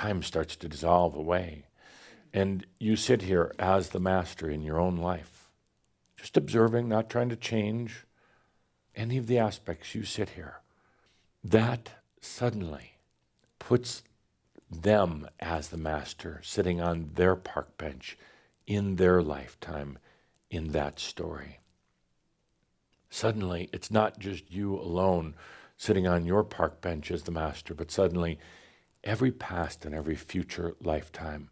time starts to dissolve away. And you sit here as the master in your own life, just observing, not trying to change any of the aspects. You sit here. That suddenly puts them as the master, sitting on their park bench in their lifetime in that story. Suddenly, it's not just you alone sitting on your park bench as the master, but suddenly every past and every future lifetime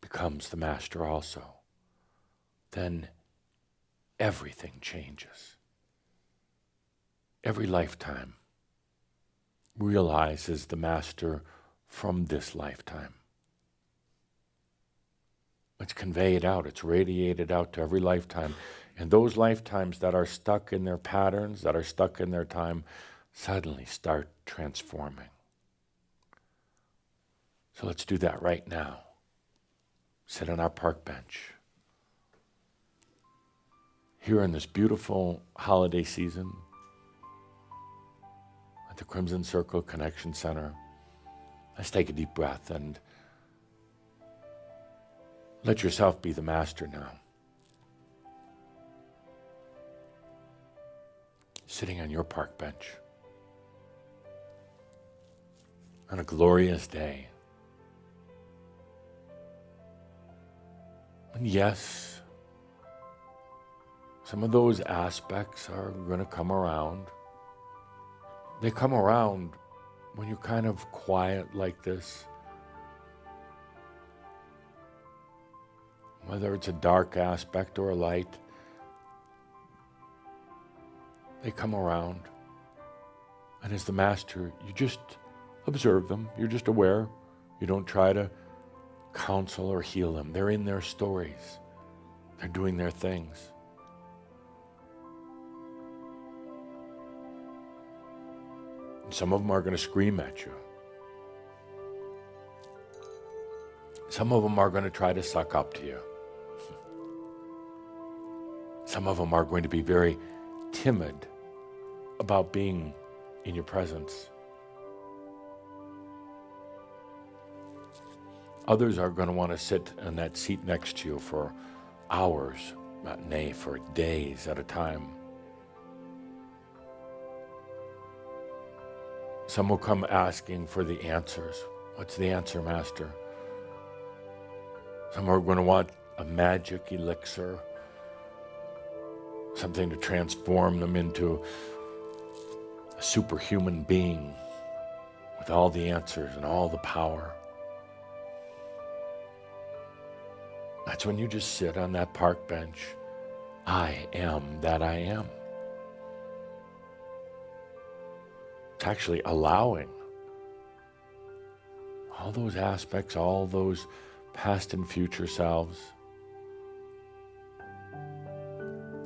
becomes the master also. Then everything changes. Every lifetime realizes the master from this lifetime. It's conveyed out, it's radiated out to every lifetime. And those lifetimes that are stuck in their patterns, that are stuck in their time, suddenly start transforming. So let's do that right now. Sit on our park bench. Here in this beautiful holiday season, at the Crimson Circle Connection Center, let's take a deep breath and let yourself be the master now. Sitting on your park bench on a glorious day. And yes, some of those aspects are going to come around. They come around when you're kind of quiet like this. Whether it's a dark aspect or a light, they come around. And as the master, you just observe them. You're just aware. You don't try to counsel or heal them. They're in their stories. They're doing their things. And some of them are going to scream at you. Some of them are going to try to suck up to you. Some of them are going to be very timid about being in your presence. Others are going to want to sit in that seat next to you for hours, nay, for days at a time. Some will come asking for the answers. What's the answer, Master? Some are going to want a magic elixir, something to transform them into a superhuman being with all the answers and all the power. That's when you just sit on that park bench. I am that I am. It's actually allowing all those aspects, all those past and future selves.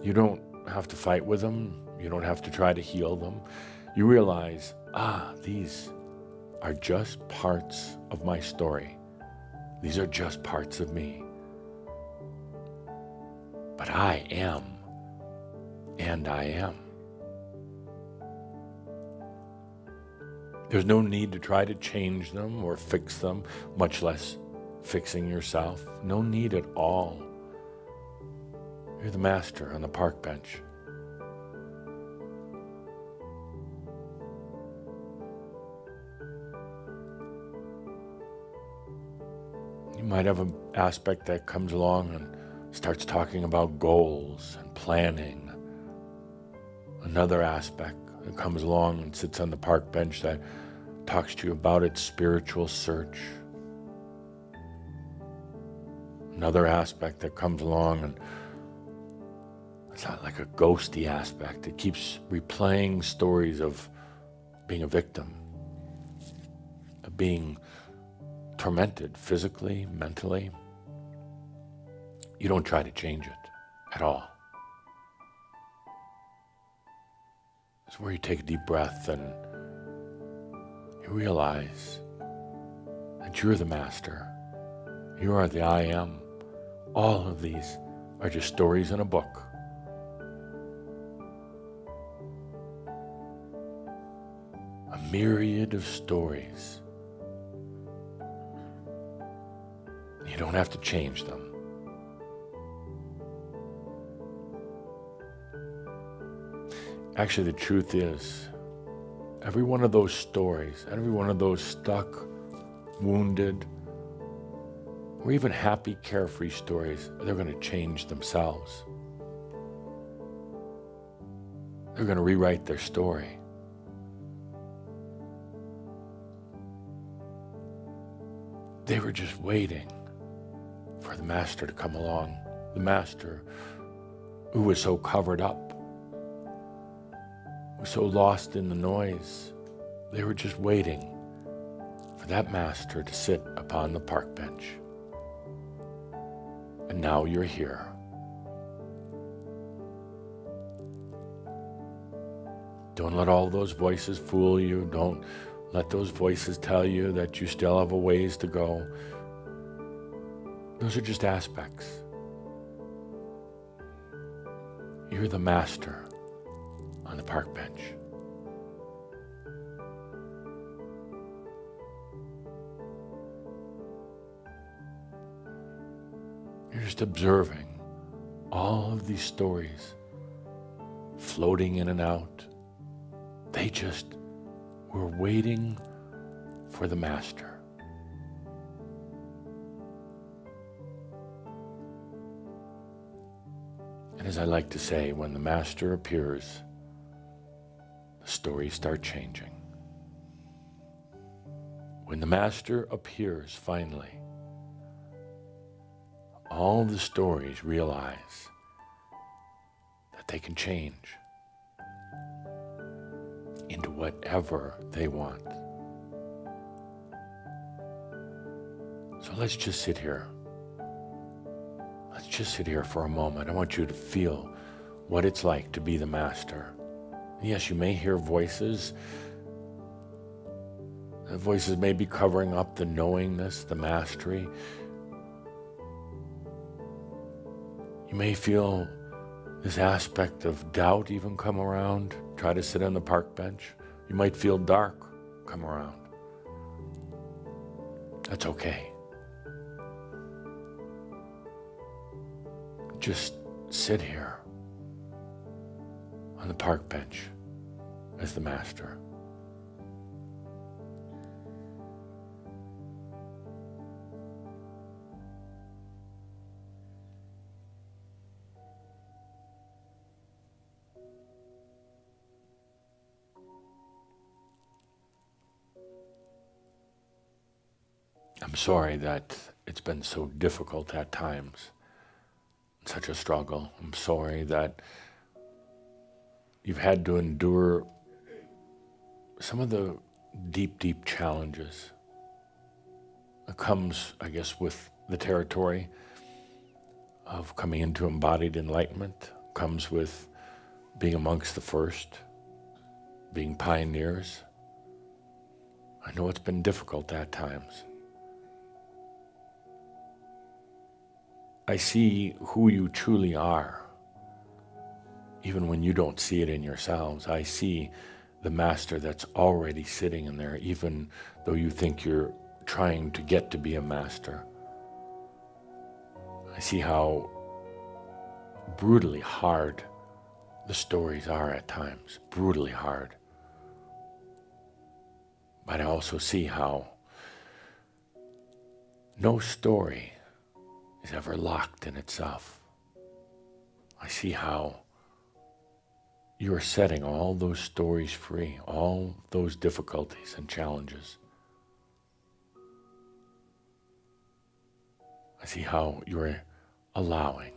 You don't have to fight with them. You don't have to try to heal them. You realize, these are just parts of my story. These are just parts of me. But I am, and I am. There's no need to try to change them or fix them, much less fixing yourself. No need at all. You're the master on the park bench. You might have an aspect that comes along and starts talking about goals and planning. Another aspect that comes along and sits on the park bench that talks to you about its spiritual search. Another aspect that comes along and it's not like a ghosty aspect. It keeps replaying stories of being a victim, of being tormented physically, mentally. You don't try to change it at all. It's where you take a deep breath and you realize that you're the master. You are the I am. All of these are just stories in a book. A myriad of stories You don't have to change them. Actually, the truth is, every one of those stories, every one of those stuck, wounded, or even happy, carefree stories, they're going to change themselves. They're going to rewrite their story. They were just waiting for the master to come along, the master who was so covered up, who was so lost in the noise. They were just waiting for that master to sit upon the park bench. And now you're here. Don't let all those voices fool you. Don't let those voices tell you that you still have a ways to go. Those are just aspects. You're the master on the park bench. You're just observing all of these stories floating in and out. They just were waiting for the master. And as I like to say, when the master appears, the stories start changing. When the master appears finally, all the stories realize that they can change into whatever they want. So let's just sit here. Let's just sit here for a moment. I want you to feel what it's like to be the master. Yes, you may hear voices. The voices may be covering up the knowingness, the mastery. You may feel this aspect of doubt even come around. Try to sit on the park bench. You might feel dark come around. That's okay. Just sit here on the park bench as the master. I'm sorry that it's been so difficult at times, such a struggle. I'm sorry that you've had to endure some of the deep, deep challenges that comes, I guess, with the territory of coming into embodied enlightenment, comes with being amongst the first, being pioneers. I know it's been difficult at times. I see who you truly are, even when you don't see it in yourselves. I see the master that's already sitting in there, even though you think you're trying to get to be a master. I see how brutally hard the stories are at times, brutally hard. But I also see how no story is ever locked in itself. I see how you are setting all those stories free, all those difficulties and challenges. I see how you're allowing.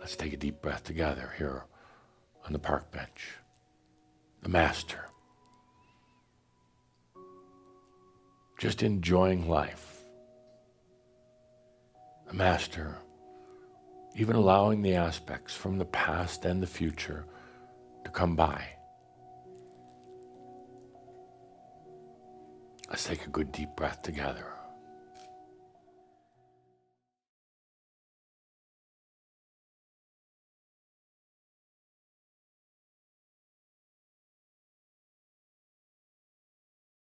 Let's take a deep breath together here on the park bench. The master. Just enjoying life. The master, even allowing the aspects from the past and the future to come by. Let's take a good deep breath together.